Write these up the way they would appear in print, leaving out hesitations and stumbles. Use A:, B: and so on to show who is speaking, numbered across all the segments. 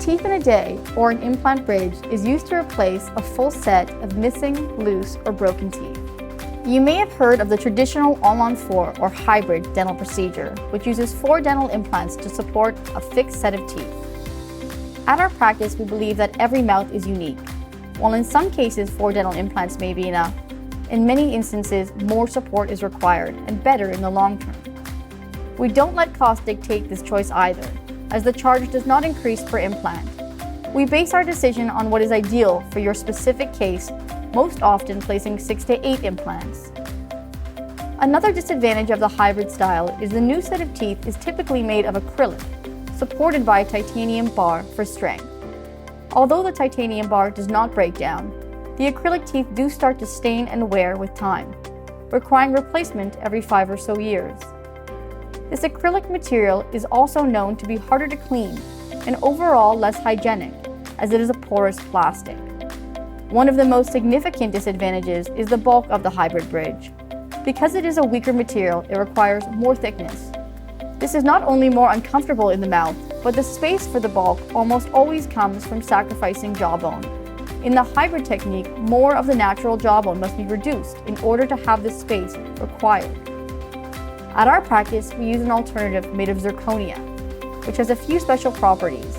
A: teeth in a day, or an implant bridge, is used to replace a full set of missing, loose, or broken teeth. You may have heard of the traditional all-on-4 or hybrid dental procedure, which uses 4 dental implants to support a fixed set of teeth. At our practice, we believe that every mouth is unique. While in some cases 4 dental implants may be enough, in many instances more support is required and better in the long term. We don't let cost dictate this choice either, as the charge does not increase per implant. We base our decision on what is ideal for your specific case, most often placing 6 to 8 implants. Another disadvantage of the hybrid style is the new set of teeth is typically made of acrylic, supported by a titanium bar for strength. Although the titanium bar does not break down, the acrylic teeth do start to stain and wear with time, requiring replacement every 5 or so years. This acrylic material is also known to be harder to clean and overall less hygienic, as it is a porous plastic. One of the most significant disadvantages is the bulk of the hybrid bridge. Because it is a weaker material, it requires more thickness. This is not only more uncomfortable in the mouth, but the space for the bulk almost always comes from sacrificing jawbone. In the hybrid technique, more of the natural jawbone must be reduced in order to have the space required. At our practice, we use an alternative made of zirconia, which has a few special properties.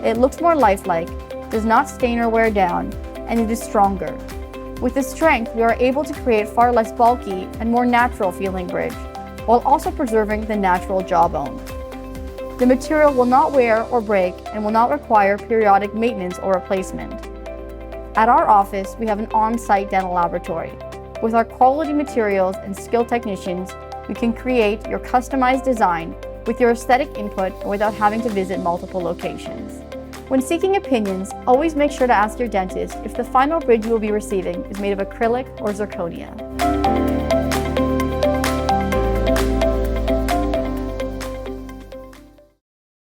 A: It looks more lifelike, does not stain or wear down, and it is stronger. With the strength, we are able to create far less bulky and more natural feeling bridge, while also preserving the natural jawbone. The material will not wear or break and will not require periodic maintenance or replacement. At our office, we have an on-site dental laboratory. With our quality materials and skilled technicians, we can create your customized design with your aesthetic input without having to visit multiple locations. When seeking opinions, always make sure to ask your dentist if the final bridge you will be receiving is made of acrylic or zirconia.